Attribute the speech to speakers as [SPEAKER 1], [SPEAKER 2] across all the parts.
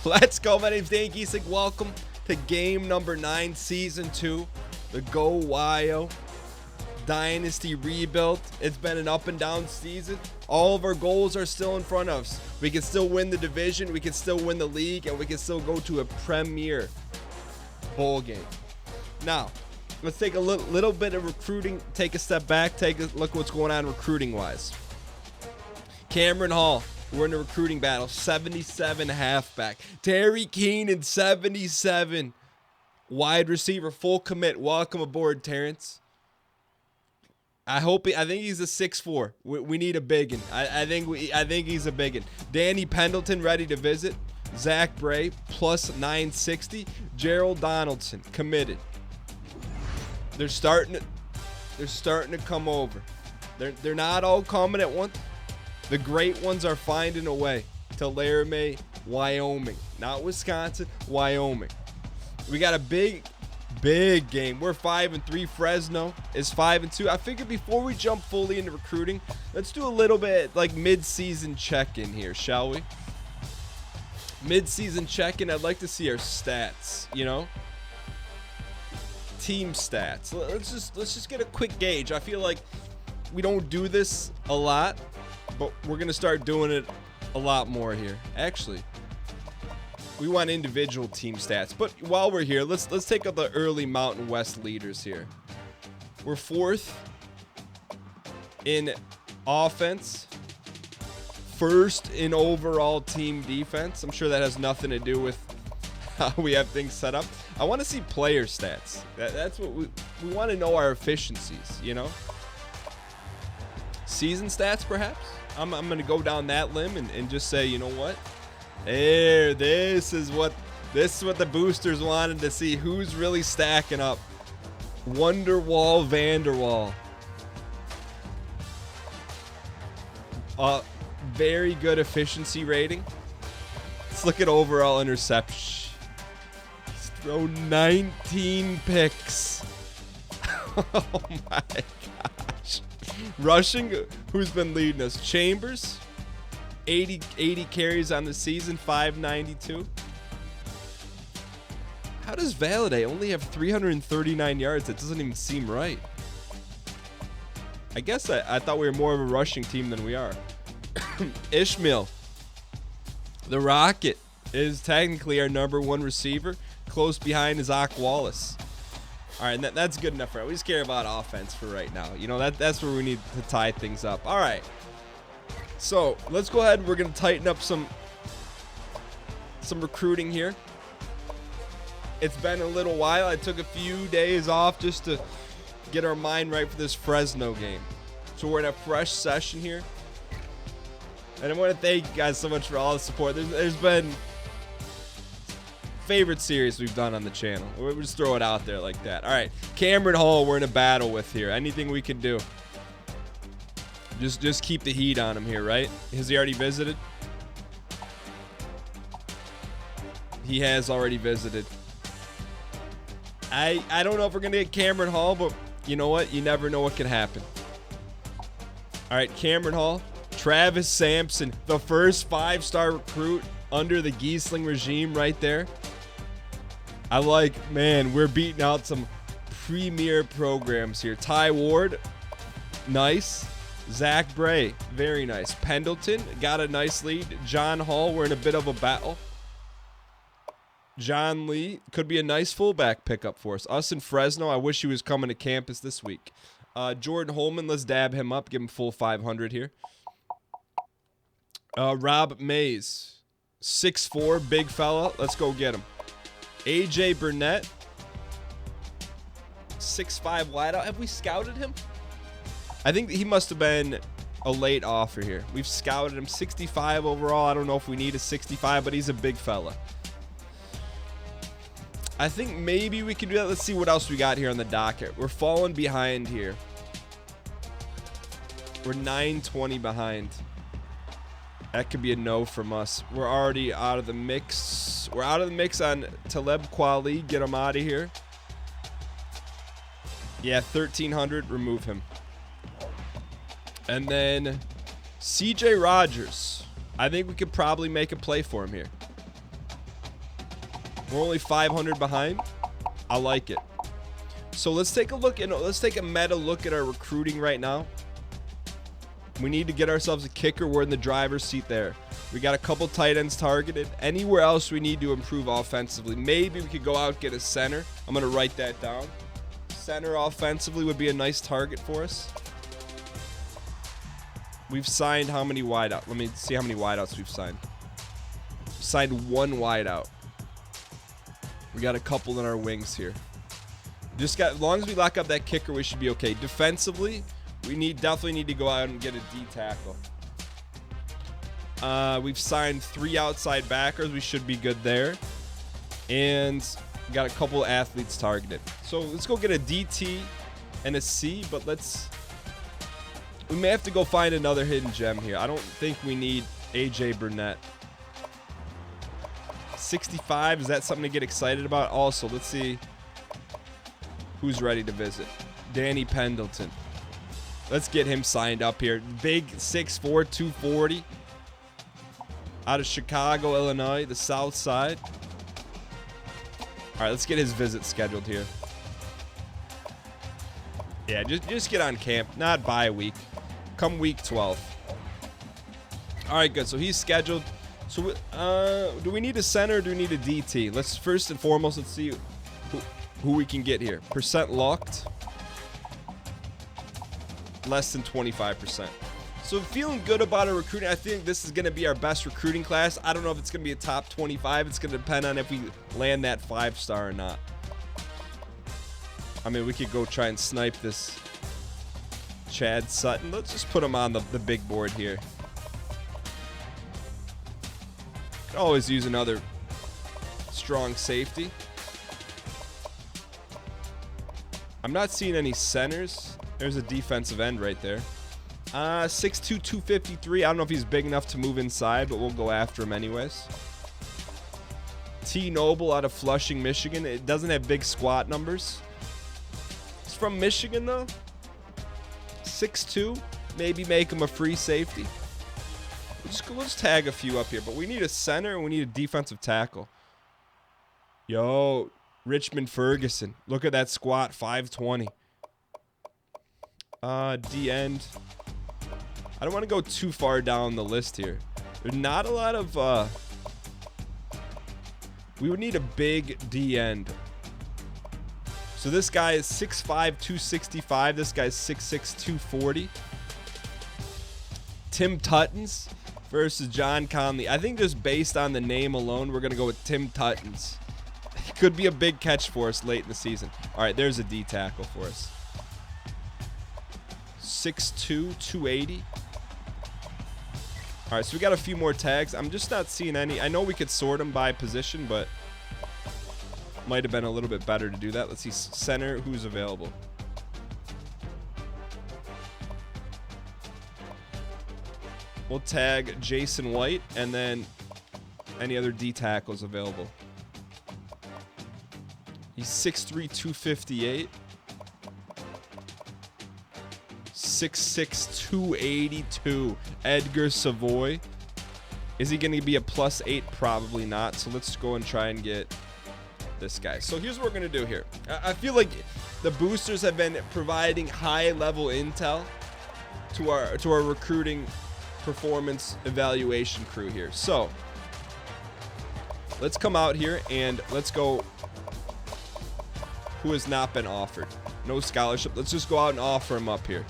[SPEAKER 1] Let's go. My name's Dan Gheesling. Welcome to game number 9, season 2. The Go Wyo Dynasty Rebuild. It's been an up and down season. All of our goals are still in front of us. We can still win the division. We can still win the league. And we can still go to a premier bowl game. Now, let's take a little bit of recruiting. Take a step back. Take a look what's going on recruiting-wise. Cameron Hall. We're in a recruiting battle. 77 halfback. Terry Keenan, 77 wide receiver, full commit. Welcome aboard, Terrence. I think he's a 6'4". We need a biggin. I think he's a biggin. Danny Pendleton ready to visit. Zach Bray plus 960. Gerald Donaldson committed. They're starting to come over. They're not all coming at once. The great ones are finding a way to Laramie, Wyoming. Not Wisconsin, Wyoming. We got a big game. We're 5-3. Fresno is 5-2. I figured before we jump fully into recruiting, let's do a little bit like mid-season check-in here, shall we? Mid-season check-in, I'd like to see our stats, you know? Team stats. Let's just get a quick gauge. I feel like we don't do this a lot, but we're going to start doing it a lot more here. Actually, we want individual team stats. But while we're here, let's take up the early Mountain West leaders here. We're 4th in offense. 1st in overall team defense. I'm sure that has nothing to do with how we have things set up. I want to see player stats. That's what we want to know, our efficiencies, you know? Season stats, perhaps? I'm going to go down that limb and just say, you know what? There, this is what the boosters wanted to see. Who's really stacking up? Wonderwall, Vanderwall. Very good efficiency rating. Let's look at overall interception. He's thrown 19 picks. Oh my gosh. Rushing, who's been leading us? Chambers, 80 carries on the season, 592. How does Valaday only have 339 yards? That doesn't even seem right. I guess I thought we were more of a rushing team than we are. Ishmael, the Rocket, is technically our #1 receiver. Close behind is Zach Wallace. All right, and that's good enough for us. We just care about offense for right now. You know, that's where we need to tie things up. All right. So let's go ahead and we're going to tighten up some recruiting here. It's been a little while. I took a few days off just to get our mind right for this Fresno game. So we're in a fresh session here. And I want to thank you guys so much for all the support. There's been favorite series we've done on the channel. We'll just throw it out there like that. All right, Cameron Hall we're in a battle with here. Anything we can do. Just keep the heat on him here, right? Has he already visited? He has already visited. I don't know if we're going to get Cameron Hall, but you know what? You never know what can happen. All right, Cameron Hall. Travis Sampson, the first 5-star recruit under the Gheesling regime right there. I like, man, we're beating out some premier programs here. Ty Ward, nice. Zach Bray, very nice. Pendleton, got a nice lead. John Hall, we're in a bit of a battle. John Lee, could be a nice fullback pickup for us. Us in Fresno, I wish he was coming to campus this week. Jordan Holman, let's dab him up, give him full 500 here. Rob Mays, 6'4", big fella. Let's go get him. AJ Burnett, 6'5", wideout. Have we scouted him? I think he must have been a late offer here. We've scouted him, 65 overall. I don't know if we need a 65, but he's a big fella. I think maybe we can do that. Let's see what else we got here on the docket. We're falling behind here. We're 920 behind. That could be a no from us. We're already out of the mix. We're out of the mix on Taleb Kweli. Get him out of here. Yeah, 1,300. Remove him. And then CJ Rogers. I think we could probably make a play for him here. We're only 500 behind. I like it. So let's take a look, let's take a meta look at our recruiting right now. We need to get ourselves a kicker. We're in the driver's seat there. We got a couple tight ends targeted. Anywhere else we need to improve offensively. Maybe we could go out and get a center. I'm going to write that down. Center offensively would be a nice target for us. We've signed how many wideouts? Let me see how many wideouts we've signed. Signed one wideout. We got a couple in our wings here. As long as we lock up that kicker, we should be okay. Defensively, we definitely need to go out and get a D tackle. We've signed 3 outside backers. We should be good there. And we got a couple athletes targeted. So let's go get a DT and a C, but we may have to go find another hidden gem here. I don't think we need AJ Burnett. 65, is that something to get excited about? Also, let's see who's ready to visit. Danny Pendleton. Let's get him signed up here. Big 6'4", 240. Out of Chicago, Illinois, the south side. All right, let's get his visit scheduled here. Yeah, just get on camp, not bye week. Come week 12. All right, good. So he's scheduled. So do we need a center or do we need a DT? Let's first and foremost, let's see who we can get here. Percent locked. Less than 25%. So feeling good about our recruiting. I think this is going to be our best recruiting class. I don't know if it's going to be a top 25. It's going to depend on if we land that 5-star or not. I mean, we could go try and snipe this Chad Sutton. Let's just put him on the big board here. Could always use another strong safety. I'm not seeing any centers. There's a defensive end right there. 6'2", 253. I don't know if he's big enough to move inside, but we'll go after him anyways. T. Noble out of Flushing, Michigan. It doesn't have big squat numbers. He's from Michigan, though. 6'2". Maybe make him a free safety. We'll just tag a few up here, but we need a center and we need a defensive tackle. Yo, Richmond Ferguson. Look at that squat, 520. D end. I don't want to go too far down the list here. There's not a lot of we would need a big D end. So this guy is 6'5", 265. This guy's 6'6", 240. Tim Tuttons versus John Conley. I think just based on the name alone, we're going to go with Tim Tuttons. Could be a big catch for us late in the season. All right, there's a D tackle for us. 6'2", 280. All right, so we got a few more tags. I'm just not seeing any. I know we could sort them by position, but might have been a little bit better to do that. Let's see center, who's available. We'll tag Jason White and then any other D tackles available. He's 6'3", 258. 6'6", 282. Edgar Savoy. Is he going to be a +8? Probably not. So let's go and try and get this guy. So here's what we're going to do here. I feel like the boosters have been providing high-level intel to our recruiting performance evaluation crew here. So let's come out here and let's go. Who has not been offered? No scholarship. Let's just go out and offer him up here.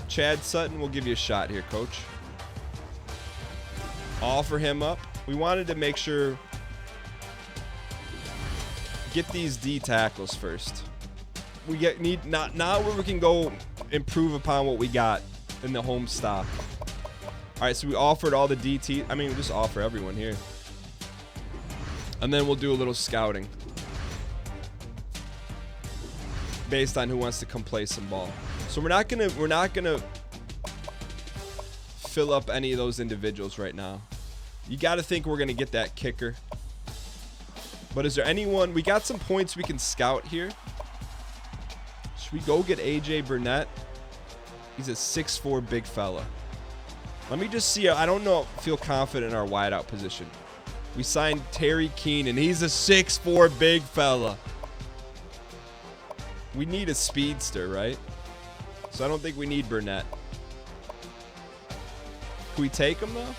[SPEAKER 1] Chad Sutton, we'll give you a shot here, coach. Offer him up. We wanted to make sure. Get these D tackles first. We need not where we can go improve upon what we got in the home stock. All right, so we offered all the DT. I mean, we'll just offer everyone here. And then we'll do a little scouting based on who wants to come play some ball. So we're not gonna fill up any of those individuals right now. You got to think we're gonna get that kicker. But is there anyone? We got some points we can scout here. Should we go get AJ Burnett? He's a 6'4" big fella. Let me just see. I don't know. Feel confident in our wideout position. We signed Terry Keenan. He's a 6'4" big fella. We need a speedster, right? So I don't think we need Burnett. Can we take him, though?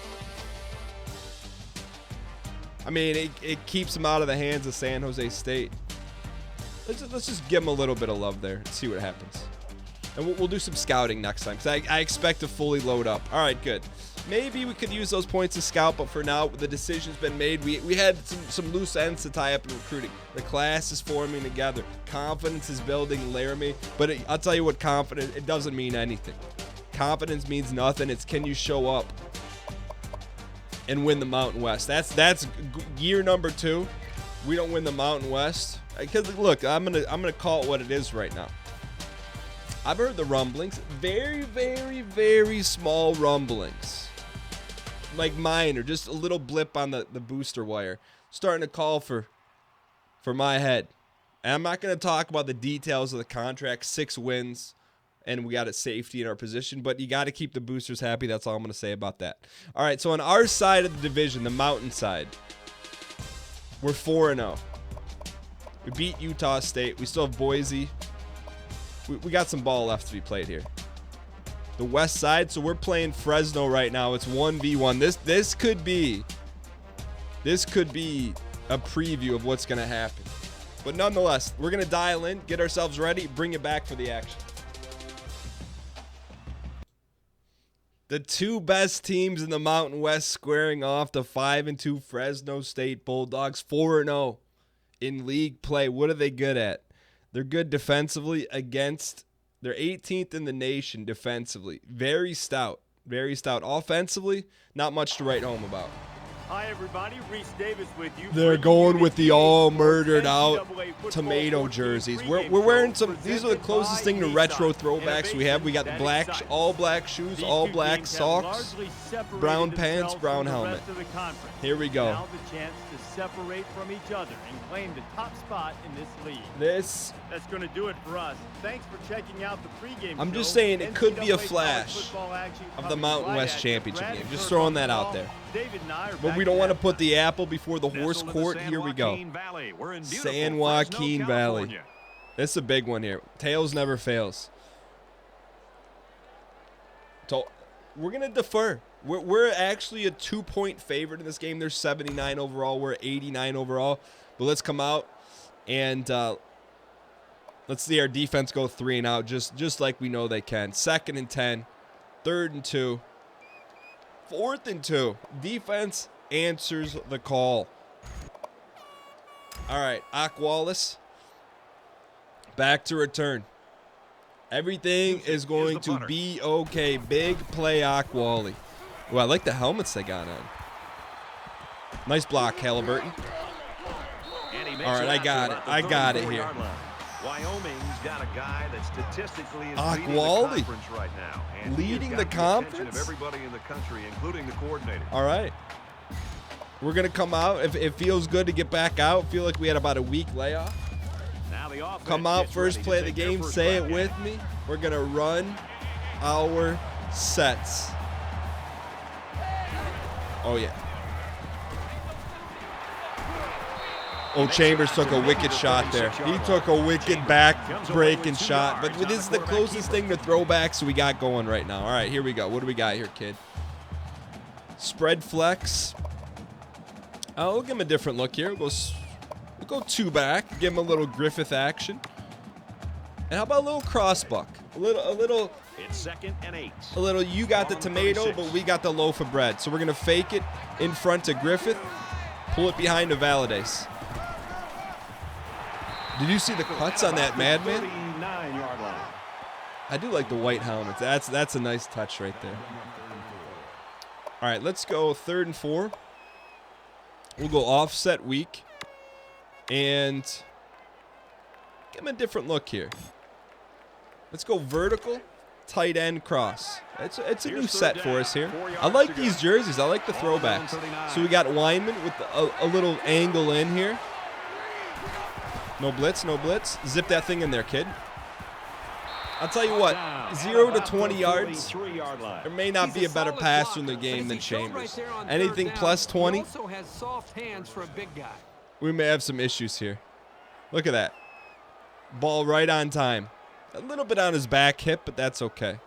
[SPEAKER 1] I mean, it keeps him out of the hands of San Jose State. Let's just give him a little bit of love there and see what happens. And we'll do some scouting next time, because I expect to fully load up. All right, good. Maybe we could use those points to scout, but for now, the decision's been made. We had some loose ends to tie up in recruiting. The class is forming together. Confidence is building in Laramie. But I'll tell you what, confidence, it doesn't mean anything. Confidence means nothing. It's can you show up and win the Mountain West. That's year number 2. We don't win the Mountain West. Because, look, I'm gonna call it what it is right now. I've heard the rumblings. Very, very, very small rumblings. Like minor, just a little blip on the booster wire, starting to call for my head. And I'm not going to talk about the details of the contract. 6 wins, and we got a safety in our position, but you got to keep the boosters happy. That's all I'm going to say about that. All right, so on our side of the division, the Mountain side, we're 4-0. We beat Utah State. We still have Boise. We got some ball left to be played here. The West side, so we're playing Fresno right now. It's 1v1. This could be a preview of what's going to happen. But nonetheless, we're going to dial in, get ourselves ready, bring it back for the action. The 2 best teams in the Mountain West squaring off, the 5-2 Fresno State Bulldogs, 4-0 in league play. What are they good at? They're good defensively against. They're 18th in the nation defensively. Very stout. Very stout. Offensively, not much to write home about.
[SPEAKER 2] Hi, everybody. Reese Davis with you.
[SPEAKER 1] They're going with the all murdered out tomato jerseys. We're wearing some. These are the closest thing to retro throwbacks we have. We got the black, all black shoes, all black socks, brown pants, brown helmet. Here we go.
[SPEAKER 2] Now the chance to separate from each other and claim the top spot in this league.
[SPEAKER 1] That's
[SPEAKER 2] going to do it for us. Thanks for checking out the pregame.
[SPEAKER 1] I'm just saying it could be a flash of the Mountain West Championship game. Just throwing that out there. But we don't want to put the apple before the horse court. Here we go. San Joaquin Valley. This is a big one here. Tails never fails. So we're going to defer. We're actually a 2-point favorite in this game. They're 79 overall. We're 89 overall. But let's come out and let's see our defense go 3 and out, just like we know they can. 2nd and 10, 3rd and 2, 4th and 2. Defense answers the call. All right, Aqualis back to return. Everything is going to be okay. Big play, Aquali. Well, I like the helmets they got on. Nice block, Halliburton. All right, I got it. I got it here.
[SPEAKER 3] Wyoming's got a guy that statistically is
[SPEAKER 1] Aquali
[SPEAKER 3] leading the conference right now. And
[SPEAKER 1] leading the conference?
[SPEAKER 3] Of everybody in the country, including the coordinator.
[SPEAKER 1] All right. We're going to come out. If it feels good to get back out, feel like we had about a week layoff. Come out, first play of the game, say it with me. We're going to run our sets. Oh, yeah. Oh, Chambers took a wicked shot there. He took a wicked back-breaking shot. But this is the closest thing to throwbacks we got going right now. All right, here we go. What do we got here, kid? Spread flex. We'll give him a different look here. We'll go 2 back. Give him a little Griffith action. And how about a little crossbuck? A little.
[SPEAKER 3] It's 2nd and 8.
[SPEAKER 1] A little. You got the tomato, but we got the loaf of bread. So we're gonna fake it in front to Griffith. Pull it behind to Valades. Did you see the cuts on that madman? I do like the white helmets. That's a nice touch right there. All right, let's go 3rd and 4. We'll go offset weak. And give him a different look here. Let's go vertical, tight end cross. It's a new set for us here. I like these jerseys. I like the throwbacks. So we got Weinman with a little angle in here. No blitz, no blitz. Zip that thing in there, kid. I'll tell you what,
[SPEAKER 3] Down
[SPEAKER 1] 0 to
[SPEAKER 3] about the
[SPEAKER 1] 20 yards,
[SPEAKER 3] 43-yard line.
[SPEAKER 1] there may not be a better passer in the game than Chambers. Anything plus 20,
[SPEAKER 4] Also has soft hands for a big guy.
[SPEAKER 1] we may have some issues here. Look at that. Ball right on time. A little bit on his back hip, but that's okay.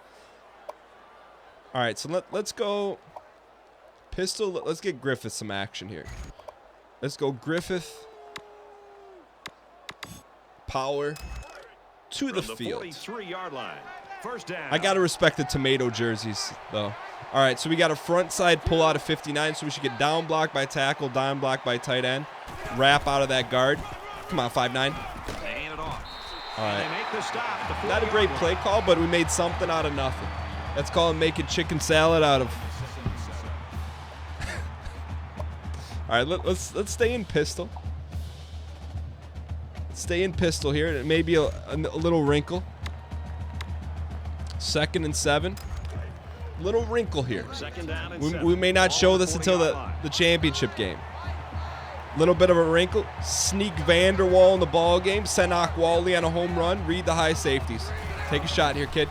[SPEAKER 1] All right, so let's go pistol. Let's get Griffith some action here. Let's go Griffith. Power to the field.
[SPEAKER 3] 43-yard line. First down.
[SPEAKER 1] I got to respect the tomato jerseys, though. All right, so we got a front side pull out of 59, so we should get down block by tackle, down block by tight end, wrap out of that guard. Come on, 5'9".
[SPEAKER 3] They hand it off.
[SPEAKER 1] All
[SPEAKER 3] And
[SPEAKER 1] right.
[SPEAKER 3] they make the stop at the
[SPEAKER 1] Not a
[SPEAKER 3] 40-yard
[SPEAKER 1] great
[SPEAKER 3] line.
[SPEAKER 1] play call, but we made something out of nothing. That's called making chicken salad out of. All right, let's stay in pistol. Stay in pistol here. It may be a little wrinkle. 2nd and 7. Little wrinkle here.
[SPEAKER 3] Second down and
[SPEAKER 1] We
[SPEAKER 3] 7.
[SPEAKER 1] may not
[SPEAKER 3] Ball
[SPEAKER 1] show
[SPEAKER 3] at the
[SPEAKER 1] this until
[SPEAKER 3] 40-yard line.
[SPEAKER 1] the championship game. Little bit of a wrinkle. Sneak Vanderwall in the ball game. Send Akwali on a home run. Read the high safeties. Take a shot here, kid.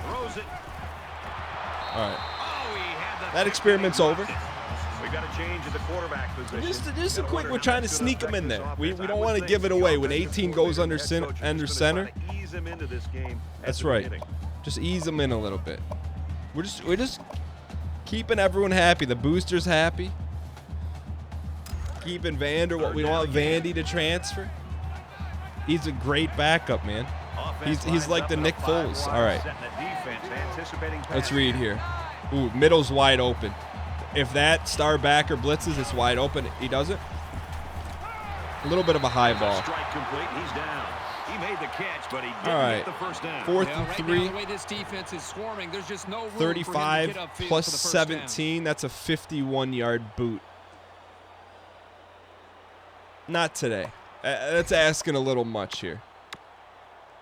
[SPEAKER 3] Throws it.
[SPEAKER 1] All right.
[SPEAKER 3] Oh, he had the
[SPEAKER 1] That experiment's over.
[SPEAKER 3] We've got a change in the quarterback position.
[SPEAKER 1] Just a quick, we're trying to sneak him in there. We
[SPEAKER 3] I
[SPEAKER 1] don't
[SPEAKER 3] would
[SPEAKER 1] want to
[SPEAKER 3] think
[SPEAKER 1] give it
[SPEAKER 3] the
[SPEAKER 1] away when
[SPEAKER 3] offensive
[SPEAKER 1] 18 goes under
[SPEAKER 3] coordinator and head coach are
[SPEAKER 1] under
[SPEAKER 3] just gonna
[SPEAKER 1] center.
[SPEAKER 3] try to ease him into this game at
[SPEAKER 1] That's
[SPEAKER 3] the
[SPEAKER 1] right.
[SPEAKER 3] beginning.
[SPEAKER 1] Just ease them in a little bit. We're just keeping everyone happy. The boosters happy. Keeping Vander. We don't want Vandy to transfer. He's a great backup, man.
[SPEAKER 3] Offense
[SPEAKER 1] He's
[SPEAKER 3] lines
[SPEAKER 1] like
[SPEAKER 3] up
[SPEAKER 1] the
[SPEAKER 3] in a
[SPEAKER 1] Nick
[SPEAKER 3] 5
[SPEAKER 1] Foles.
[SPEAKER 3] wide,
[SPEAKER 1] All right.
[SPEAKER 3] setting the defense, anticipating
[SPEAKER 1] Let's
[SPEAKER 3] pass.
[SPEAKER 1] read here. Ooh, middle's wide open. If that star backer blitzes, it's wide open. He doesn't. A little bit of a high ball.
[SPEAKER 3] Strike complete. He's down. He made the catch, but he didn't
[SPEAKER 1] All right.
[SPEAKER 3] get the first down.
[SPEAKER 1] 4th
[SPEAKER 4] Well,
[SPEAKER 1] and
[SPEAKER 4] right
[SPEAKER 1] 3.
[SPEAKER 4] now, the way this defense is swarming, there's just no room for him to
[SPEAKER 1] 35
[SPEAKER 4] get upfield
[SPEAKER 1] plus
[SPEAKER 4] for the first
[SPEAKER 1] 17. That's a 51-yard boot. Not today. That's asking a little much here.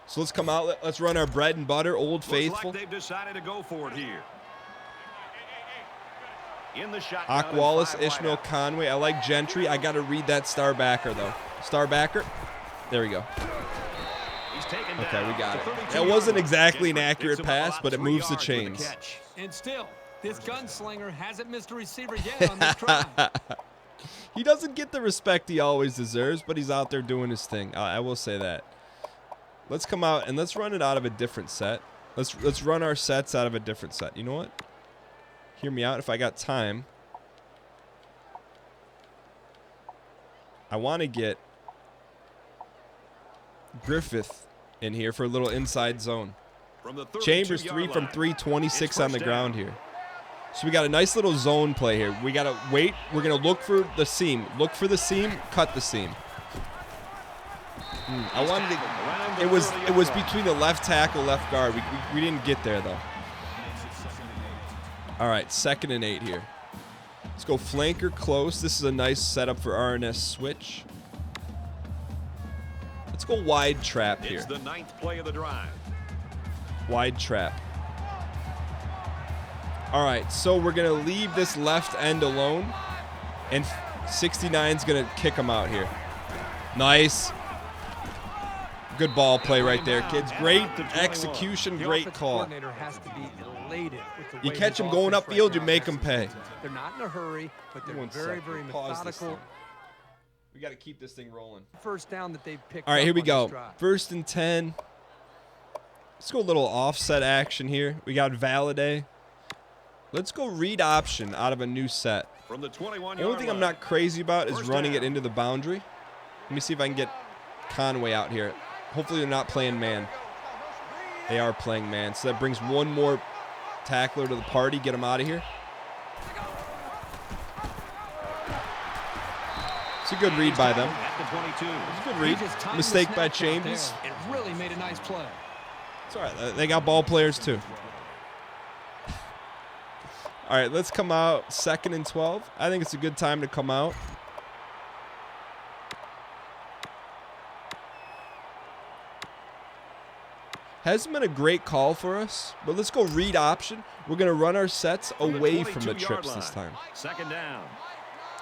[SPEAKER 1] So let's come out. Let's run our bread and butter, Old
[SPEAKER 3] Looks
[SPEAKER 1] Faithful.
[SPEAKER 3] like they've decided to go for it here. In the shot.
[SPEAKER 1] Ak Wallace, Ishmael Conway. I like Gentry. I got to read that star backer, though. Star backer. There we go. Okay, we got it. That wasn't exactly an accurate pass, but it moves the chains.
[SPEAKER 4] down. And still, this gunslinger hasn't missed a receiver yet on this drive.
[SPEAKER 1] He doesn't get the respect he always deserves, but he's out there doing his thing. I will say that. Let's come out and let's run it out of a different set. Let's run our sets out of a different set. You know what? Hear me out if I got time. I want to get Griffith in here for a little inside zone. Chambers 3 from 3, 26 on the ground here. So we got a nice little zone play here. We got to wait. We're going to look for the seam. Look for the seam, cut the seam. I wanted to, it was between the left tackle, left guard. We didn't get there though. All right, 2nd and 8 here. Let's go flanker close. This is a nice setup for RNS switch. Let's go wide trap here.
[SPEAKER 3] It's the 9th play of the drive.
[SPEAKER 1] Wide trap. All right, so we're going to leave this left end alone, and 69's going to kick him out here. Nice. Good ball play right there, kids. Great execution, great call.
[SPEAKER 4] Coordinator has to be elated with the
[SPEAKER 1] You
[SPEAKER 4] way
[SPEAKER 1] catch
[SPEAKER 4] his
[SPEAKER 1] him going
[SPEAKER 4] offense
[SPEAKER 1] upfield,
[SPEAKER 4] right
[SPEAKER 1] you
[SPEAKER 4] now
[SPEAKER 1] make him
[SPEAKER 4] executes.
[SPEAKER 1] pay.
[SPEAKER 4] They're not in a hurry, but they're
[SPEAKER 1] One
[SPEAKER 4] very,
[SPEAKER 1] second.
[SPEAKER 4] very
[SPEAKER 1] Pause this
[SPEAKER 4] methodical.
[SPEAKER 1] thing. We got to keep this thing rolling.
[SPEAKER 4] First down that they've picked
[SPEAKER 1] All right,
[SPEAKER 4] up
[SPEAKER 1] here we
[SPEAKER 4] on
[SPEAKER 1] go.
[SPEAKER 4] this drive.
[SPEAKER 1] 1st and 10. Let's go a little offset action here. We got Valaday. Let's go read option out of a new set.
[SPEAKER 3] From the 21-yard
[SPEAKER 1] The only thing I'm
[SPEAKER 3] line.
[SPEAKER 1] not crazy about is
[SPEAKER 3] First
[SPEAKER 1] running
[SPEAKER 3] down.
[SPEAKER 1] it into the boundary. Let me see if I can get Conway out here. Hopefully they're not playing man. They are playing man. So that brings one more tackler to the party. Get him out of here. It's a good read by them.
[SPEAKER 3] At the 22.
[SPEAKER 1] It's a good
[SPEAKER 4] He
[SPEAKER 1] read.
[SPEAKER 4] just timed the
[SPEAKER 1] Mistake by
[SPEAKER 4] snap count
[SPEAKER 1] Chambers.
[SPEAKER 4] there. It really made a nice play.
[SPEAKER 1] It's all right. They got ball players too. All right, let's come out 2nd and 12. I think it's a good time to come out. Hasn't been a great call for us, but let's go read option. We're going to run our sets away from the
[SPEAKER 3] 22-yard
[SPEAKER 1] trips this
[SPEAKER 3] line.
[SPEAKER 1] time.
[SPEAKER 3] 2nd down.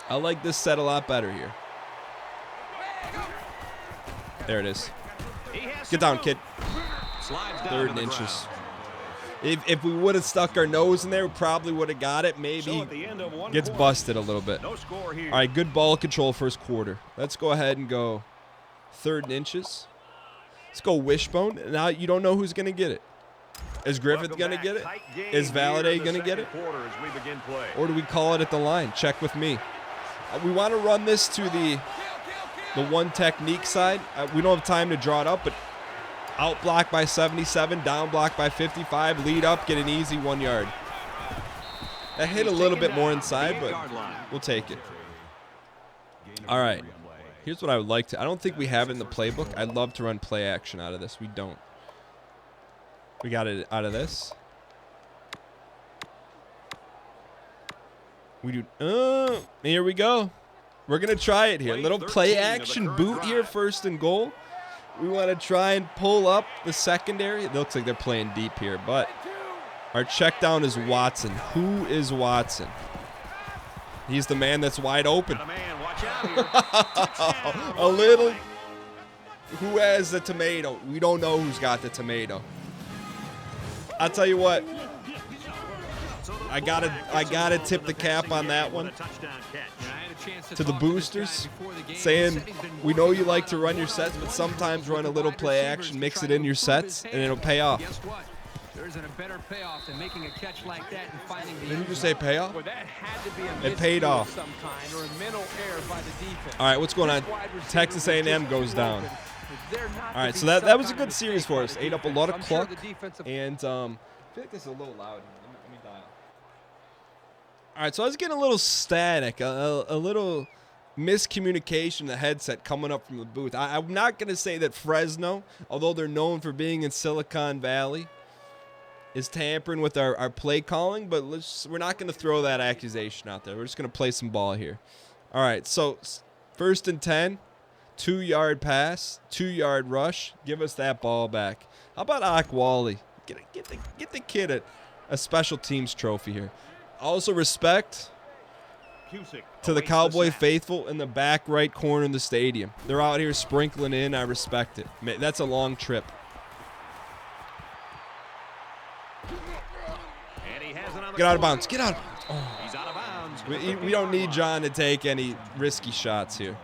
[SPEAKER 1] I like this set a lot better here. There it is.
[SPEAKER 3] He has
[SPEAKER 1] Get
[SPEAKER 3] some
[SPEAKER 1] down,
[SPEAKER 3] room.
[SPEAKER 1] kid.
[SPEAKER 3] Slides down
[SPEAKER 1] 3rd
[SPEAKER 3] to
[SPEAKER 1] and
[SPEAKER 3] the
[SPEAKER 1] inches.
[SPEAKER 3] ground.
[SPEAKER 1] If we would have stuck our nose in there, we probably would have got it.
[SPEAKER 3] So
[SPEAKER 1] Maybe
[SPEAKER 3] at the end of one
[SPEAKER 1] gets
[SPEAKER 3] quarter,
[SPEAKER 1] busted a little bit.
[SPEAKER 3] no score here.
[SPEAKER 1] All right, good ball control first quarter. Let's go ahead and go 3rd and inches. Let's go wishbone. Now you don't know who's going to get it. Is Griffith
[SPEAKER 3] Welcome
[SPEAKER 1] going to
[SPEAKER 3] back.
[SPEAKER 1] get it?
[SPEAKER 3] Tight game
[SPEAKER 1] Is
[SPEAKER 3] here
[SPEAKER 1] Valladay
[SPEAKER 3] in the
[SPEAKER 1] going to get it?
[SPEAKER 3] second quarter as we begin play.
[SPEAKER 1] Or do we call it at the line? Check with me. We want to run this to the one technique side. We don't have time to draw it up, but out block by 77, down block by 55, lead up, get an easy 1 yard. That hit a little bit more inside, but we'll take it. All right. Here's what I would like to. I don't think we have it in the playbook. I'd love to run play action out of this. We don't. We got it out of this. We do. Here we go. We're going to try it here. Little play action boot here, 1st and goal. We want to try and pull up the secondary. It looks like they're playing deep here, but our check down is Watson. Who is Watson? He's the man that's wide open.
[SPEAKER 3] Got a man, watch out here. Touchdown.
[SPEAKER 1] A little. Who has the tomato? We don't know who's got the tomato. I'll tell you what. I gotta tip the cap on that one to the boosters, saying we know you like to run your sets, but sometimes run a little play action, mix it in your sets, and it'll pay off.
[SPEAKER 4] Guess what? There isn't a better payoff than making a catch like that and finding the
[SPEAKER 1] Did you just say payoff?
[SPEAKER 2] Well, that had to be a
[SPEAKER 1] It paid
[SPEAKER 2] miscue of
[SPEAKER 1] off.
[SPEAKER 2] some kind or a mental error by the defense.
[SPEAKER 1] All right, what's going on?
[SPEAKER 2] This wide receiver
[SPEAKER 1] Texas
[SPEAKER 2] was
[SPEAKER 1] A&M
[SPEAKER 2] just
[SPEAKER 1] goes
[SPEAKER 2] too
[SPEAKER 1] down.
[SPEAKER 2] open for there not
[SPEAKER 1] All
[SPEAKER 2] to
[SPEAKER 1] right,
[SPEAKER 2] be
[SPEAKER 1] so that
[SPEAKER 2] some
[SPEAKER 1] was a
[SPEAKER 2] kind
[SPEAKER 1] good
[SPEAKER 2] of
[SPEAKER 1] series
[SPEAKER 2] mistake
[SPEAKER 1] for
[SPEAKER 2] by
[SPEAKER 1] us.
[SPEAKER 2] the
[SPEAKER 1] Ate up a
[SPEAKER 2] defense.
[SPEAKER 1] lot of
[SPEAKER 2] I'm sure
[SPEAKER 1] cluck,
[SPEAKER 2] the defensive
[SPEAKER 1] and I feel like this is a little loud. Let me dial. All right, so I was getting a little static, a little miscommunication in the headset coming up from the booth. I'm not going to say that Fresno, although they're known for being in Silicon Valley, is tampering with our play calling, but we're not going to throw that accusation out there. We're just going to play some ball here. All right, so 1st and 10, 2-yard pass, 2-yard rush. Give us that ball back. How about Akwali? Get the kid a special teams trophy here. Also respect to the Cowboy faithful in the back right corner in the stadium. They're out here sprinkling in. I respect it. That's a long trip. Get out of bounds. Get out of bounds. Oh.
[SPEAKER 3] He's out of bounds.
[SPEAKER 1] We don't need John to take any risky shots here.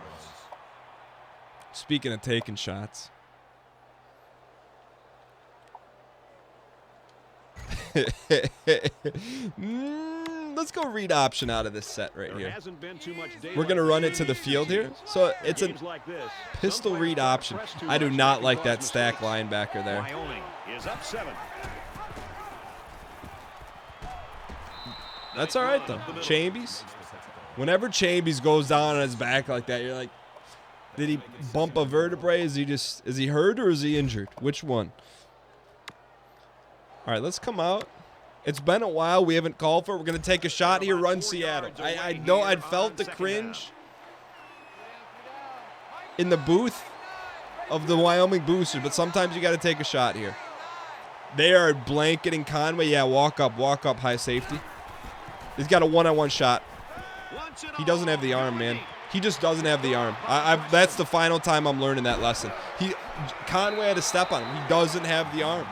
[SPEAKER 1] Speaking of taking shots. Let's go read option out of this set right here. We're going to run it to the field here. So it's a pistol read option. I do not like that stack linebacker there.
[SPEAKER 3] Wyoming is up 7.
[SPEAKER 1] That's all right, though. Chambies. Whenever Chambies goes down on his back like that, you're like, did he bump a vertebrae? Is he hurt or is he injured? Which one? All right, let's come out. It's been a while. We haven't called for it. We're going to take a shot here, run Seattle. I know I'd felt the cringe in the booth of the Wyoming boosters, but sometimes you got to take a shot here. They are blanketing Conway. Yeah, walk up, high safety. He's got a one-on-one shot. He doesn't have the arm, man. He just doesn't have the arm. That's the final time I'm learning that lesson. Conway had to step on him. He doesn't have the arm.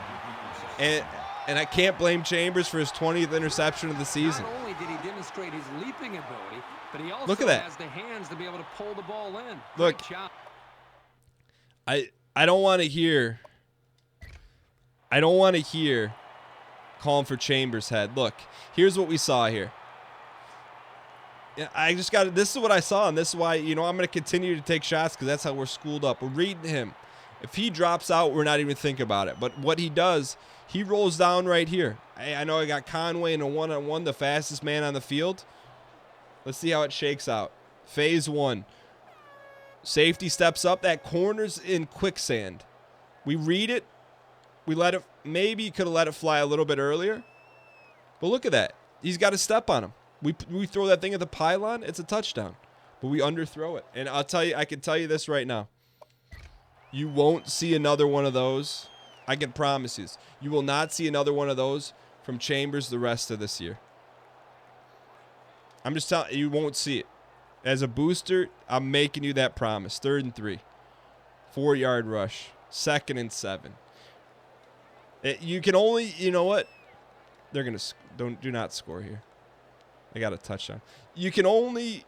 [SPEAKER 1] And I can't blame Chambers for his 20th interception of the season.
[SPEAKER 4] Not only did he demonstrate his leaping ability, but he also
[SPEAKER 1] Look at that.
[SPEAKER 4] has the hands to be able to pull the ball in.
[SPEAKER 1] Look,
[SPEAKER 4] Great job.
[SPEAKER 1] I don't want to hear calling for Chambers' head. Look, here's what we saw here. I just got this is what I saw, and this is why, I'm going to continue to take shots because that's how we're schooled up. We're reading him. If he drops out, we're not even thinking about it. But what he does, he rolls down right here. I know I got Conway in a one-on-one, the fastest man on the field. Let's see how it shakes out. Phase 1. Safety steps up. That corner's in quicksand. We read it. We let it. Maybe you could have let it fly a little bit earlier. But look at that. He's got to step on him. We throw that thing at the pylon. It's a touchdown. But we underthrow it. And I'll tell you, I can tell you this right now. You won't see another one of those. I can promise you. You will not see another one of those from Chambers the rest of this year. I'm just telling you, you won't see it. As a booster, I'm making you that promise. 3rd and 3. 4-yard rush. 2nd and 7. You can only, you know what? They're gonna do not score here. They got a touchdown. You can only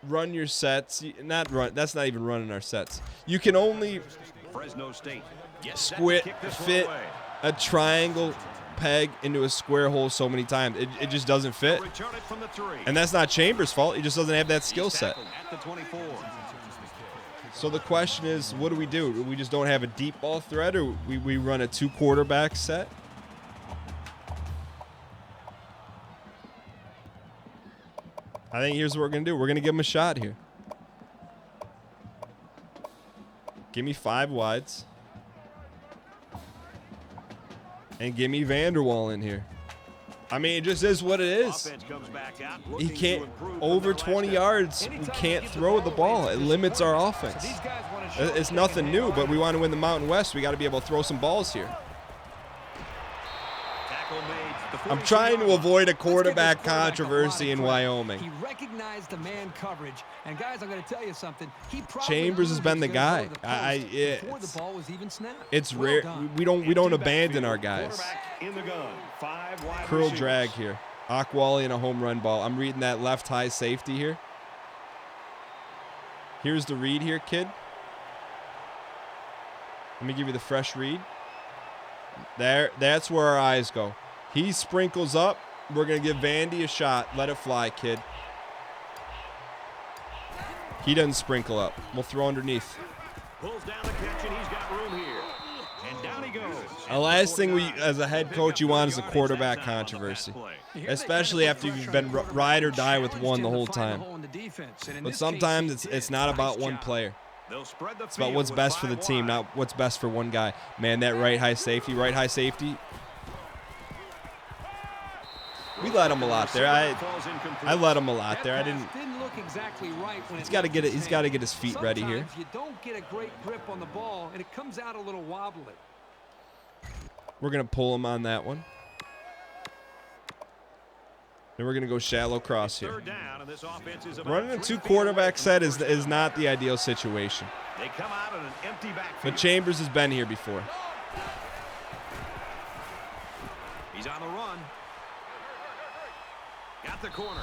[SPEAKER 1] run your sets. Not run. That's not even running our sets. You can only
[SPEAKER 3] Fresno State
[SPEAKER 1] fit a triangle peg into a square hole so many times. It just doesn't fit. And that's not Chambers' fault. He just doesn't have that skill set. So the question is, what do? We just don't have a deep ball threat, or we run a 2 quarterback set? I think here's what we're going to do. We're going to give him a shot here. Give me 5 wides. And give me Vanderwall in here. I mean, it just is what it is. He can't, over 20 yards, we can't throw the ball. It limits our offense. It's nothing new, but we want to win the Mountain West. We got to be able to throw some balls here. I'm trying to avoid a quarterback controversy in Wyoming.
[SPEAKER 4] He recognized the man coverage, and guys, I'm going to tell you something.
[SPEAKER 1] Chambers has been the guy.
[SPEAKER 4] Before the ball was even snapped.
[SPEAKER 1] It's rare. We don't abandon our guys. Curl drag here. Akwali and a home run ball. I'm reading that left high safety here. Here's the read here, kid. Let me give you the fresh read. That's where our eyes go. He sprinkles up. We're going to give Vandy a shot. Let it fly, kid. He doesn't sprinkle up. We'll throw underneath.
[SPEAKER 3] Pulls down the catch, and he's got room here. And down he goes.
[SPEAKER 1] The last thing as a head coach, you want is a quarterback controversy. Especially after you've been ride or die with one the whole time. But sometimes it's not about one player. It's about what's best for the team, not what's best for one guy. Man, that right high safety. We let him a lot there. I let him a lot there. I didn't. He's got to get it. He's got to get his feet ready here.
[SPEAKER 4] You don't get a great grip on the ball, and it comes out a little wobbly.
[SPEAKER 1] We're gonna pull him on that one. Then we're gonna go shallow cross here. Running a 2 quarterback set is not the ideal situation. But Chambers has been here before.
[SPEAKER 3] He's on the run. Got the corner.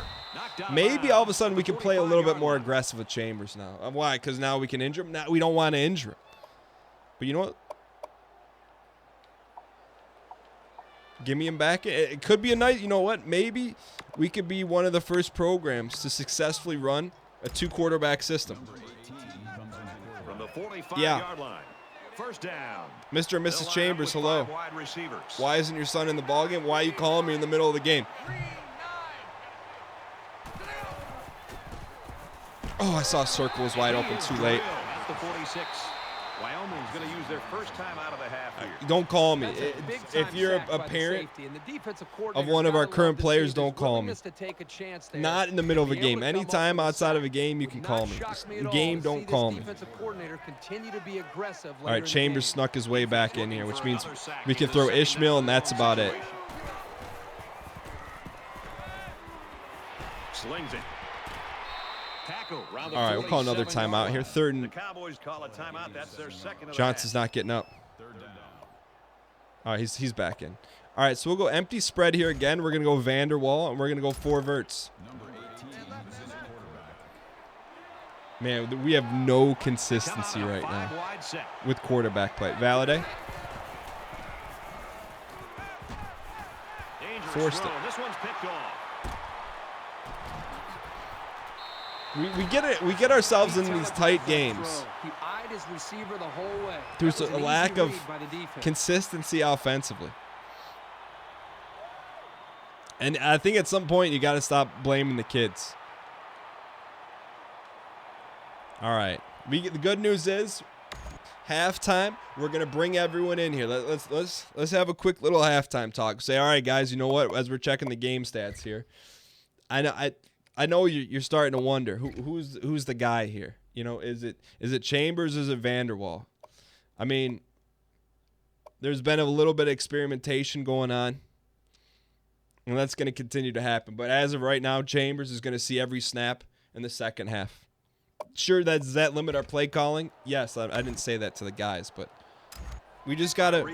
[SPEAKER 1] Maybe all of a sudden we can play a little bit more aggressive with Chambers now. Why? Because now we can injure him. Now we don't want to injure him. But you know what? Give me him back. It could be a night. You know what? Maybe we could be one of the first programs to successfully run a 2 quarterback system.
[SPEAKER 3] From the 45-yard line. First down.
[SPEAKER 1] Mr. and Mrs. Chambers, hello. Why isn't your son in the ballgame? Why are you calling me in the middle of the game? Oh, I saw circle was wide open too late.
[SPEAKER 3] That's the 46. Wyoming's going to use their first time out of the half here.
[SPEAKER 1] Don't call me. If you're a parent of one of our current players, don't call me. Not in the middle of a game. Anytime outside of a game, you can call me. Game, don't call me. All right, Chambers snuck his way back in here, which means we can throw Ishmael, and that's about it.
[SPEAKER 3] Slings it.
[SPEAKER 1] All right, we'll call another timeout here. Third and Johnson's not getting up. All right, he's back in. All right, so we'll go empty spread here again. We're going to go Vanderwall, and we're going to go 4 verts. Man, we have no consistency right now with quarterback play. Valaday. Forced it.
[SPEAKER 3] This one's picked off.
[SPEAKER 1] We get ourselves in these tight games. There's a lack of consistency offensively. And I think at some point you got to stop blaming the kids. All right. The good news is halftime, we're going to bring everyone in here. Let's have a quick little halftime talk. Say, all right, guys, you know what? As we're checking the game stats here, I know you're starting to wonder who's the guy here. You know, is it Chambers? Is it Vanderwall? I mean, there's been a little bit of experimentation going on, and that's going to continue to happen. But as of right now, Chambers is going to see every snap in the second half. Sure, does that limit our play calling? Yes, I didn't say that to the guys, but we just gotta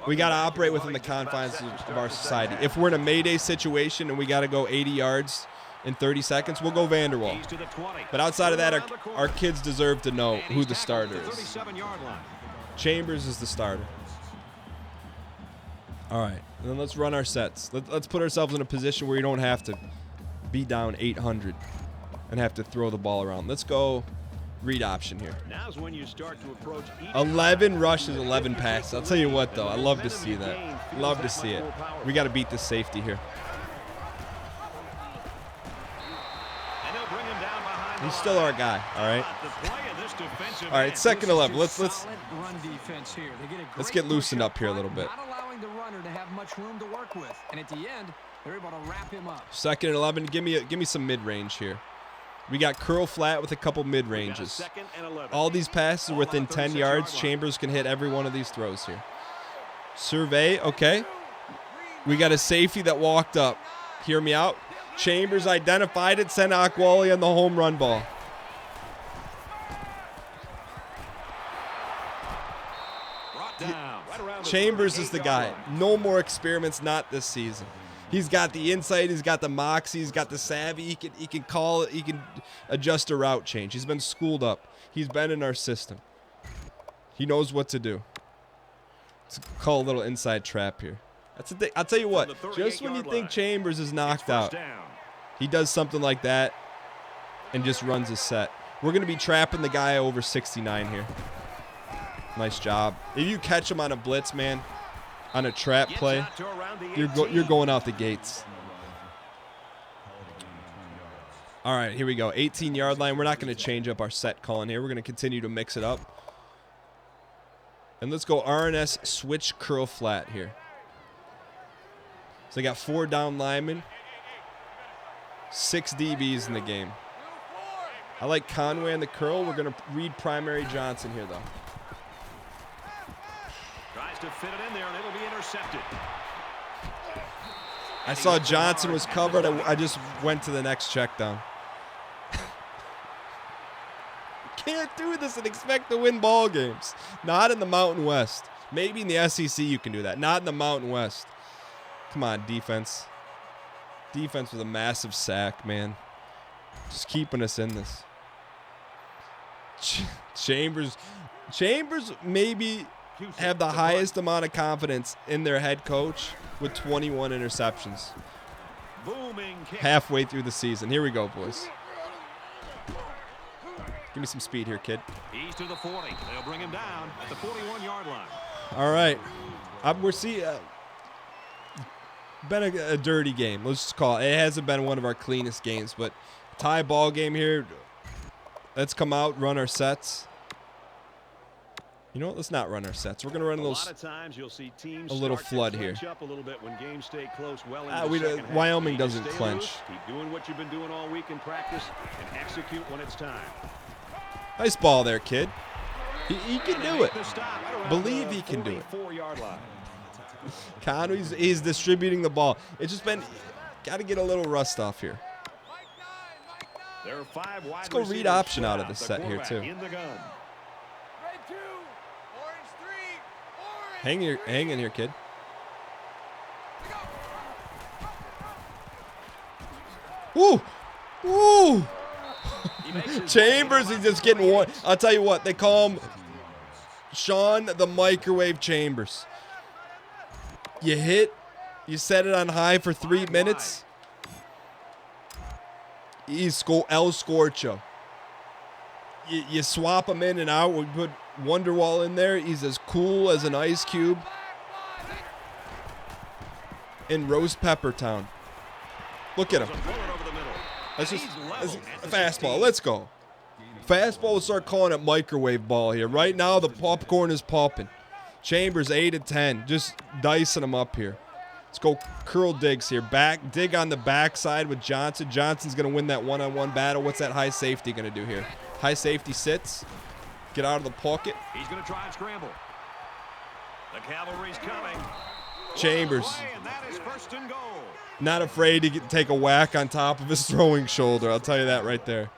[SPEAKER 1] We got to operate within the confines of our society. If we're in a Mayday situation and we got to go 80 yards in 30 seconds, we'll go Vanderwall. But outside of that, our kids deserve to know who the starter is. Chambers is the starter. All right, and then let's run our sets. Let's put ourselves in a position where you don't have to be down 800 and have to throw the ball around. Let's go read option here.
[SPEAKER 3] Now's when you start to approach
[SPEAKER 1] 11 rushes, 11 passes. I'll tell you what, though. I love to see that. Love to see it. We got to beat this safety here. He's still our guy, all right? All right, second 11. Let's get loosened up here a little bit.
[SPEAKER 4] The runner to have much room to work with, and at the end, they're able to wrap him up.
[SPEAKER 1] Second and 11. Give me some mid-range here. We got curl flat with a couple mid-ranges. All these passes are within 10 yards. Chambers can hit every one of these throws here. Survey, okay. We got a safety that walked up. Hear me out. Chambers identified it. Sent Akwali on the home run ball. Chambers is the guy. No more experiments, not this season. He's got the insight. He's got the moxie. He's got the savvy. He can call it. He can adjust a route change. He's been schooled up. He's been in our system. He knows what to do. Let's call a little inside trap here. That's the thing. I'll tell you what. Just when you think Chambers is knocked out, he does something like that and just runs his set. We're going to be trapping the guy over 69 here. Nice job. If you catch him on a blitz, man, on a trap play, you're going out the gates. All right, here we go. 18-yard line. We're not going to change up our set calling here. We're going to continue to mix it up. And let's go RNS switch curl flat here. So they got 4 down linemen, 6 DBs in the game. I like Conway in the curl. We're going to read primary Johnson here, though.
[SPEAKER 3] To fit it in there, and it'll be intercepted.
[SPEAKER 1] I saw Johnson was covered. I just went to the next check down. Can't do this and expect to win ball games. Not in the Mountain West. Maybe in the SEC you can do that. Not in the Mountain West. Come on, defense. Defense with a massive sack, man. Just keeping us in this. Chambers maybe have the highest amount of confidence in their head coach with 21 interceptions halfway through the season. Here we go, boys. Give me some speed here, kid.
[SPEAKER 3] He's to the 40. They'll bring him down at the 41-yard line.
[SPEAKER 1] All right. We're seeing been a dirty game. Let's just call it. It hasn't been one of our cleanest games, but tie ball game here. Let's come out, run our sets. You know what? Let's not run our sets. We're going to run a lot of times you'll see teams a little flood here.
[SPEAKER 3] Up a little bit when games stay close well
[SPEAKER 1] Wyoming doesn't clench.
[SPEAKER 3] Keep doing what you've been doing all week in practice and execute when it's time.
[SPEAKER 1] Nice ball there, kid. He can do it. Believe he can do it. Conway's distributing the ball. It's just been got to get a little rust off here. Let's go read option out of this set here too. Hang in here, kid. Woo! Woo! Chambers is just getting one. I'll tell you what, they call him Sean the Microwave Chambers. You hit, you set it on high for 3 minutes. He's El Scorcho. You swap him in and out. We put Wonderwall in there. He's as cool as an ice cube in Rose Pepper Town. Look at him. That's a fastball. Let's go. Fastball, we'll start calling it microwave ball here. Right now, the popcorn is popping. Chambers 8-10. Just dicing them up here. Let's go curl digs here. Dig on the backside with Johnson. Johnson's going to win that one-on-one battle. What's that high safety going to do here? High safety sits. Get out of the pocket.
[SPEAKER 3] He's going to try and scramble. The cavalry's coming.
[SPEAKER 1] Chambers.
[SPEAKER 3] And that is first and goal.
[SPEAKER 1] Not afraid to take a whack on top of his throwing shoulder. I'll tell you that right there.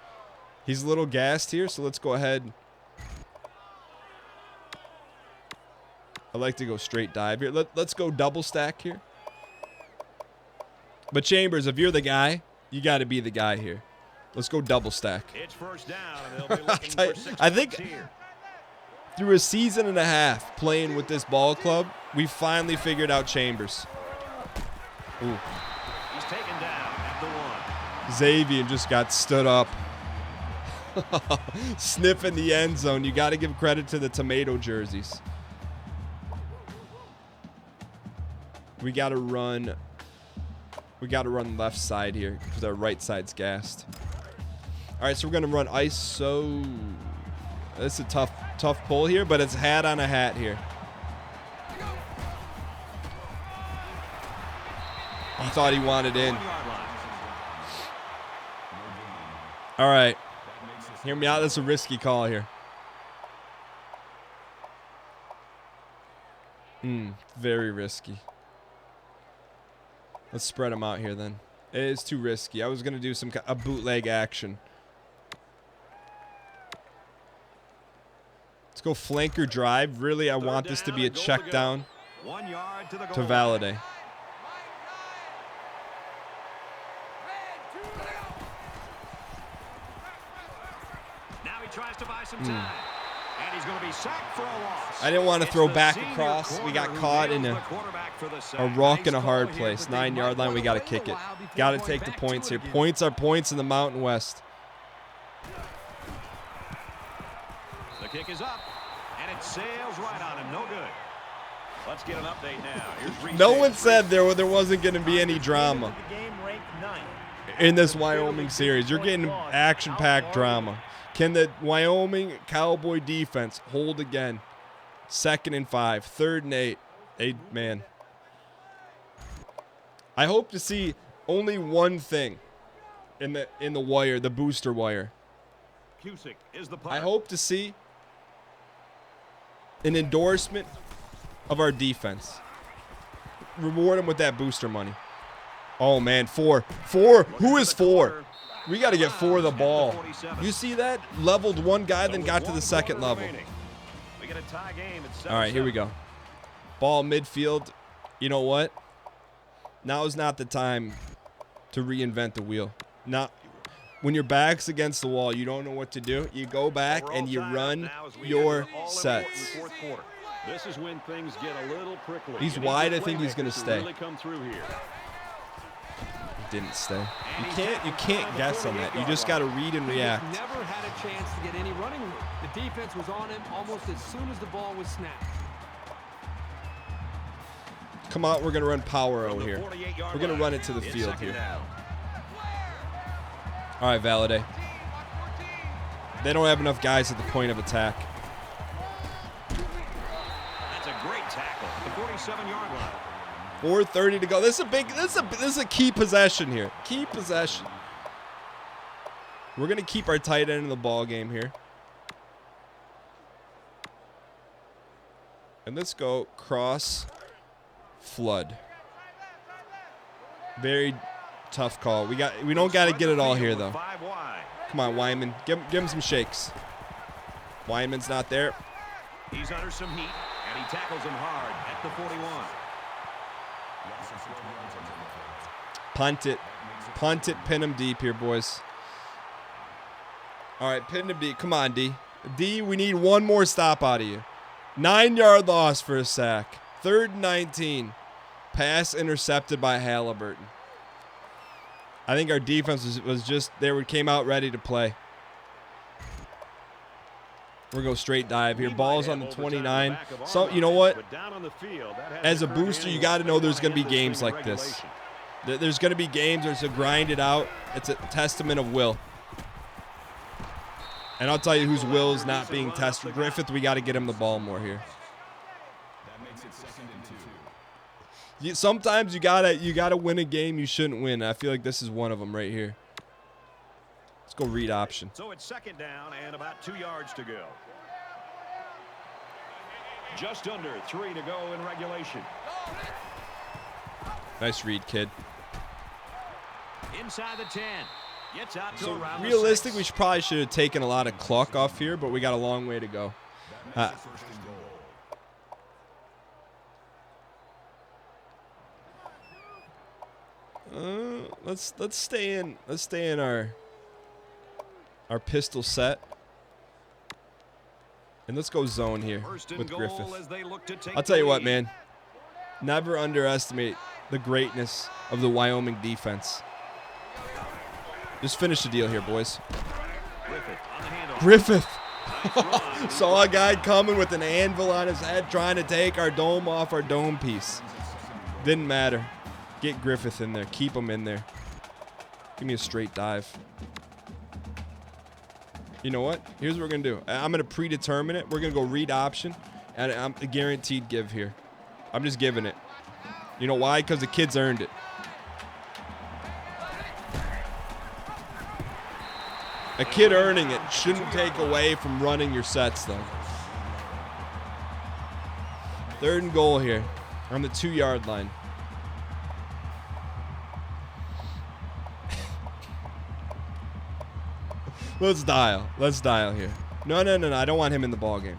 [SPEAKER 1] He's a little gassed here, so let's go ahead. I like to go straight dive here. Let's go double stack here. But Chambers, if you're the guy, you got to be the guy here. Let's go double stack.
[SPEAKER 3] It's first down, and they'll be looking for 6
[SPEAKER 1] I think
[SPEAKER 3] points here.
[SPEAKER 1] through a season and a half playing with this ball club, we finally figured out Chambers. Ooh.
[SPEAKER 3] He's taken down at the 1.
[SPEAKER 1] Xavier just got stood up. Sniffing the end zone. You got to give credit to the tomato jerseys. We got to run left side here because our right side's gassed. All right, so we're going to run ISO. This is a tough pull here, but it's hat on a hat here. He thought he wanted in. All right. Hear me out. That's a risky call here. Very risky. Let's spread them out here then. It is too risky. I was going to do a bootleg action. Let's go flanker drive. Really, I want this to be a check down
[SPEAKER 3] 1 yard to the goal
[SPEAKER 1] to Valladay.
[SPEAKER 3] Now he tries to buy some time. And he's going to be sacked for a loss.
[SPEAKER 1] I didn't want to
[SPEAKER 3] It's
[SPEAKER 1] throw
[SPEAKER 3] the
[SPEAKER 1] back
[SPEAKER 3] senior
[SPEAKER 1] across. We got
[SPEAKER 3] corner
[SPEAKER 1] caught
[SPEAKER 3] who
[SPEAKER 1] in
[SPEAKER 3] nails
[SPEAKER 1] a
[SPEAKER 3] the quarterback for the sack.
[SPEAKER 1] rock in a
[SPEAKER 3] Nice
[SPEAKER 1] hard
[SPEAKER 3] call here,
[SPEAKER 1] place.
[SPEAKER 3] but they
[SPEAKER 1] 9-yard
[SPEAKER 3] might
[SPEAKER 1] line, we got to
[SPEAKER 3] wanna
[SPEAKER 1] kick
[SPEAKER 3] wait
[SPEAKER 1] it.
[SPEAKER 3] a while before
[SPEAKER 1] Got to
[SPEAKER 3] going
[SPEAKER 1] take the
[SPEAKER 3] back
[SPEAKER 1] points
[SPEAKER 3] to
[SPEAKER 1] here.
[SPEAKER 3] it again.
[SPEAKER 1] Points are points in the Mountain West.
[SPEAKER 3] The kick is up, and it sails right on him. No good. Let's get an update now. Here's Reese
[SPEAKER 1] No
[SPEAKER 3] Davis.
[SPEAKER 1] one said there wasn't going to be any drama
[SPEAKER 2] The game ranked 9th.
[SPEAKER 1] in this Wyoming series. You're getting action-packed drama. Can the Wyoming Cowboy defense hold again? 2nd and 5, 3rd and 8. Man. I hope to see only one thing in the wire, the booster wire.
[SPEAKER 3] Cusick is the
[SPEAKER 1] I
[SPEAKER 3] punter.
[SPEAKER 1] hope to see an endorsement of our defense. Reward them with that booster money. Oh, man, 4. Who is 4? We got to get 4 the ball. You see that? Leveled one guy, then got to the 2nd level.
[SPEAKER 3] We get a tie game at
[SPEAKER 1] All right, here we
[SPEAKER 3] 7-7.
[SPEAKER 1] go. Ball midfield. You know what? Now is not the time to reinvent the wheel. Now, when your back's against the wall, you don't know what to do. You go back
[SPEAKER 3] We're all
[SPEAKER 1] and you
[SPEAKER 3] tied up
[SPEAKER 1] run
[SPEAKER 3] now as we
[SPEAKER 1] your
[SPEAKER 3] enter the all-important
[SPEAKER 1] sets.
[SPEAKER 3] fourth quarter. This is when things get a little prickly.
[SPEAKER 1] He's
[SPEAKER 3] You need
[SPEAKER 1] wide.
[SPEAKER 3] your
[SPEAKER 1] I think he's gonna
[SPEAKER 3] playmakers to
[SPEAKER 1] stay.
[SPEAKER 3] Really come through here.
[SPEAKER 1] He didn't stay. You can't guess on that. You just got to read and
[SPEAKER 4] He
[SPEAKER 1] react.
[SPEAKER 4] never had a chance to get any running room. The defense was on him almost as soon as the ball was snapped.
[SPEAKER 1] Come on, we're going to run power
[SPEAKER 3] From
[SPEAKER 1] over
[SPEAKER 3] the
[SPEAKER 1] here.
[SPEAKER 3] 48-yard
[SPEAKER 1] We're going to
[SPEAKER 3] line,
[SPEAKER 1] run it to the
[SPEAKER 3] it's
[SPEAKER 1] field
[SPEAKER 3] 2nd
[SPEAKER 1] here.
[SPEAKER 3] down.
[SPEAKER 1] All right, Valladay. They don't have enough guys at the point of attack.
[SPEAKER 3] That's a great tackle at the 47-yard line.
[SPEAKER 1] 4:30 to go. This is a key possession here. Key possession. We're going to keep our tight end in the ball game here. And let's go cross flood. Very tough call. We don't got to get it all here though.
[SPEAKER 3] 5 wide.
[SPEAKER 1] Come on, Wyman. Give him some shakes. Wyman's not there.
[SPEAKER 3] He's under some heat, and he tackles him hard at the 41.
[SPEAKER 1] Punt it. Punt it. Pin him deep here, boys. All right, pin him deep. Come on, D. D, we need one more stop out of you. 9-yard loss for a sack. 3rd and 19. Pass intercepted by Halliburton. I think our defense was just, came out ready to play. We're going to go straight dive here. Ball's on the 29. So, you know what? As a booster, you got to know there's going to be games like this. There's going to be games where it's a grind it out. It's a testament of will. And I'll tell you whose will is not being tested. Griffith, we got to get him the ball more here. Sometimes you gotta win a game you shouldn't win. I feel like this is one of them right here. Let's go read option.
[SPEAKER 3] So it's 2nd down and about 2 yards to go. Just under 3 to go in regulation.
[SPEAKER 1] Nice read, kid.
[SPEAKER 3] Inside the 10. Gets out to
[SPEAKER 1] So
[SPEAKER 3] around the
[SPEAKER 1] realistic,
[SPEAKER 3] 6.
[SPEAKER 1] we probably should have taken a lot of cluck off here, but we got a long way to go. Let's stay in our pistol set. And let's go zone here with Griffith. I'll tell you what, man. Never underestimate the greatness of the Wyoming defense. Just finish the deal here, boys. Griffith. Saw a guy coming with an anvil on his head trying to take our dome off our dome piece. Didn't matter. Get Griffith in there. Keep him in there. Give me a straight dive. You know what? Here's what we're going to do. I'm going to predetermine it. We're going to go read option, and I'm a guaranteed give here. I'm just giving it. You know why? Because the kids earned it. A kid earning it shouldn't take away from running your sets, though. 3rd and goal here on the 2-yard line. Let's dial. Let's dial here. No. I don't want him in the ball game.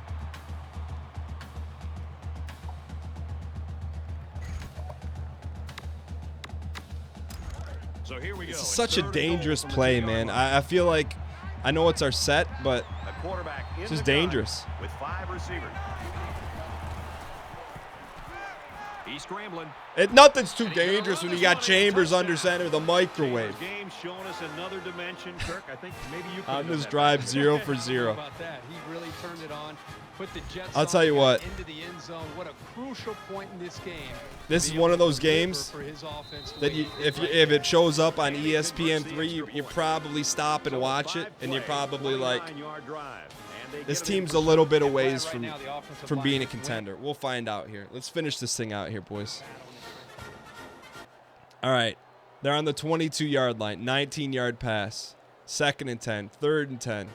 [SPEAKER 3] So here we go.
[SPEAKER 1] This is such a dangerous play, man. I feel like I know it's our set, but it's just dangerous.
[SPEAKER 3] With 5 receivers. He's scrambling.
[SPEAKER 1] Nothing's too dangerous when you got Chambers under center, the microwave.
[SPEAKER 2] Game's showing us another dimension, Kirk. I think maybe you
[SPEAKER 1] on this drive, 0 for 0.
[SPEAKER 4] About that. He really turned it on. Put the Jets
[SPEAKER 1] I'll tell you what.
[SPEAKER 4] Into the end zone. What a crucial point in this game.
[SPEAKER 1] This is one of those games that if it shows up on ESPN3, you probably stop and watch it, and you're probably like, this team's a little bit away from being a contender. We'll find out here. Let's finish this thing out here, boys. All right. They're on the 22-yard line. 19-yard pass. 2nd and 10. 3rd and 10.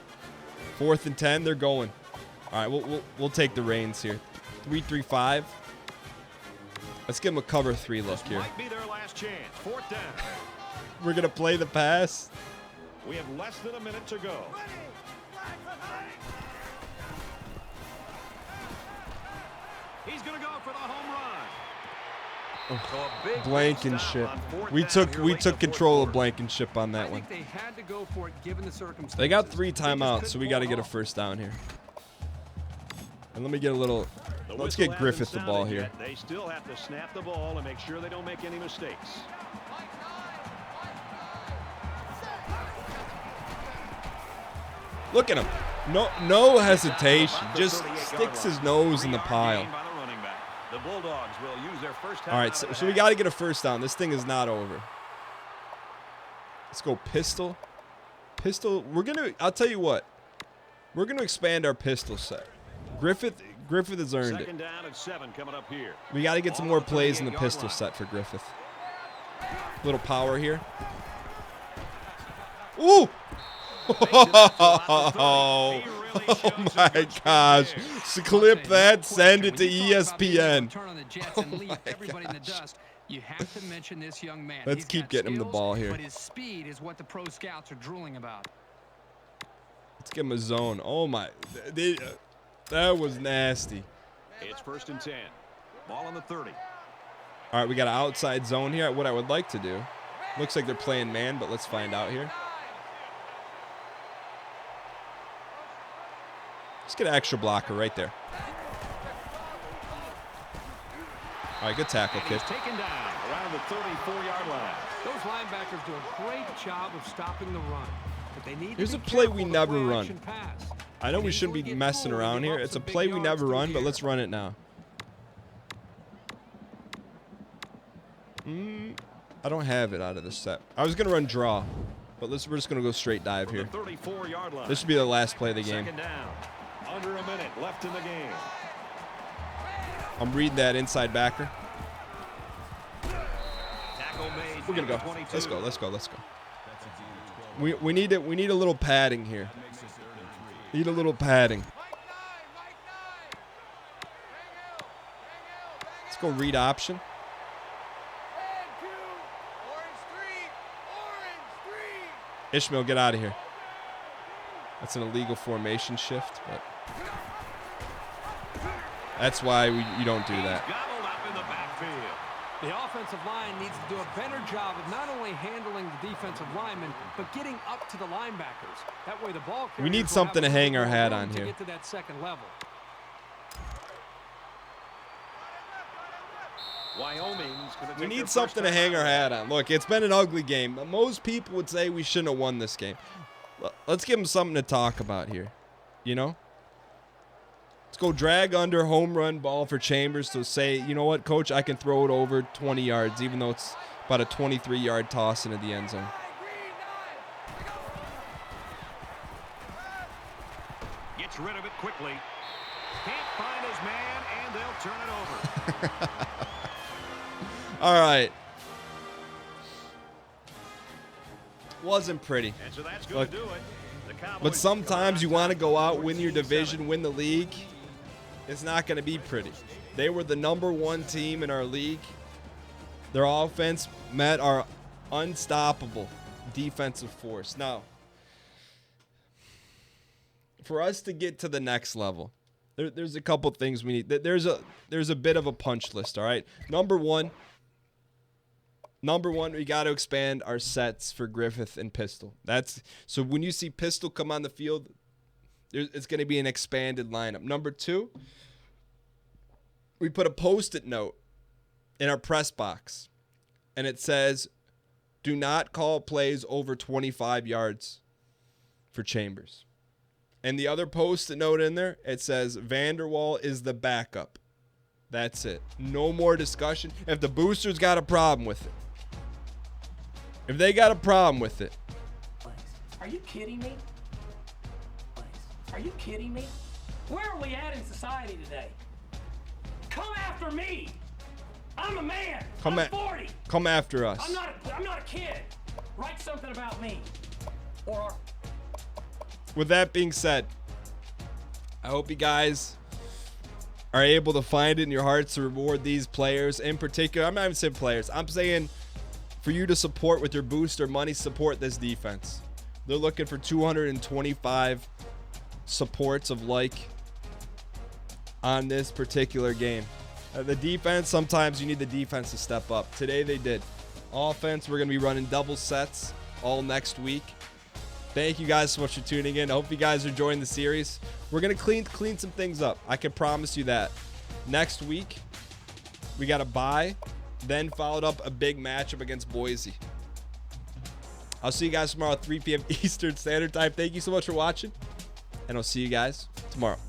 [SPEAKER 1] 4th and 10. They're going. All right. We'll take the reins here. 3-3-5. Let's give them a cover 3 look here.
[SPEAKER 3] Might be their last chance. 4th down.
[SPEAKER 1] We're going to play the pass.
[SPEAKER 3] We have less than a minute to go. He's going to go for the home run.
[SPEAKER 1] Blankenship. We took control of Blankenship on that one.
[SPEAKER 4] They had to go for it given the circumstances.
[SPEAKER 1] They got 3 timeouts, so we got to get a 1st down here. And let me get a little. Let's get Griffith the ball here.
[SPEAKER 3] They still have to snap the ball and make sure they don't make any mistakes.
[SPEAKER 1] Look at him. No hesitation. Just sticks his nose in the pile.
[SPEAKER 3] The Bulldogs will use their first time.
[SPEAKER 1] All right, so we got to get a 1st down. This thing is not over. Let's go pistol. Pistol. I'll tell you what. We're gonna expand our pistol set. Griffith has earned it.
[SPEAKER 3] 2nd down and 7 coming up here.
[SPEAKER 1] We got to get some more plays in the pistol set for Griffith. Little power here. Ooh! Oh my gosh. So clip that, send it to ESPN. Oh my gosh.
[SPEAKER 4] You have to mention this young man.
[SPEAKER 1] Let's keep getting him the ball here.
[SPEAKER 4] But his speed is what the pro scouts are drooling about.
[SPEAKER 1] Let's give him a zone. Oh my. That was nasty.
[SPEAKER 3] It's 1st and 10. Ball on the 30.
[SPEAKER 1] All right, we got an outside zone here. What I would like to do. Looks like they're playing man, but let's find out here. Let's get an extra blocker right there. All right, good tackle, kid.
[SPEAKER 3] Taken down around the 34-yard line.
[SPEAKER 4] Those linebackers do a great job of stopping the run. But they need
[SPEAKER 1] Here's a play we never run. I know we shouldn't be messing around here. It's a play we never run, but let's run it now. I don't have it out of this set. I was going to run draw, but we're just going to go straight dive here. This should be the last play of the game.
[SPEAKER 3] 2nd down. Under a minute left in the game.
[SPEAKER 1] I'm reading that inside backer.
[SPEAKER 3] Tackle made.
[SPEAKER 1] We're going to go. Let's go. We need it. We need a little padding here. Need a little padding. Let's go read option. Ishmael, get out of here. That's an illegal formation shift, but that's why you don't do that.
[SPEAKER 3] Gobbled up in the backfield.
[SPEAKER 4] The offensive offensive line needs to do a better job of not only handling the defensive linemen, but getting up to the linebackers. That way the ball
[SPEAKER 1] We need something to hang our hat on here.
[SPEAKER 4] To get to that second level.
[SPEAKER 3] Wyoming's gonna
[SPEAKER 1] We
[SPEAKER 3] take
[SPEAKER 1] need
[SPEAKER 3] their
[SPEAKER 1] something to
[SPEAKER 3] first
[SPEAKER 1] hang
[SPEAKER 3] time
[SPEAKER 1] our
[SPEAKER 3] out.
[SPEAKER 1] hat on. Look, it's been an ugly game. Most people would say we shouldn't have won this game. Let's give them something to talk about here. You know? Let's go drag under home run ball for Chambers to say, you know what, coach, I can throw it over 20 yards, even though it's about a 23-yard toss into the end zone.
[SPEAKER 3] Gets rid of it quickly. Can't find his man, and they'll turn it over.
[SPEAKER 1] All right. Wasn't pretty.
[SPEAKER 3] And so that's
[SPEAKER 1] Look,
[SPEAKER 3] going to do it. The Cowboys
[SPEAKER 1] but sometimes you want to go out, win your
[SPEAKER 3] 14-7.
[SPEAKER 1] division, win the league. It's not going to be pretty. They were the #1 team in our league. Their offense met our unstoppable defensive force. Now, for us to get to the next level, there's a couple things we need. There's a bit of a punch list, all right? Number one, we got to expand our sets for Griffith and Pistol. So when you see Pistol come on the field, it's going to be an expanded lineup. Number two, we put a Post-it note in our press box, and it says, do not call plays over 25 yards for Chambers. And the other Post-it note in there, it says, Vanderwall is the backup. That's it. No more discussion. If the boosters got a problem with it, if they got a problem with it.
[SPEAKER 5] Are you kidding me? Are you kidding me? Where are we at in society today? Come after me! I'm a man! I'm 40!
[SPEAKER 1] Come after us.
[SPEAKER 5] I'm not a kid! Write something about me. Or...
[SPEAKER 1] With that being said, I hope you guys are able to find it in your hearts to reward these players. In particular, I'm not even saying players. I'm saying for you to support with your booster money, support this defense. They're looking for 225 supports of like on this particular game. The defense, sometimes you need the defense to step up. Today they did. Offense, we're going to be running double sets all next week. Thank you guys so much for tuning in. I hope you guys are enjoying the series. We're going to clean some things up. I can promise you that. Next week, we got a bye, then followed up a big matchup against Boise. I'll see you guys tomorrow at 3 p.m. Eastern Standard Time. Thank you so much for watching, and I'll see you guys tomorrow.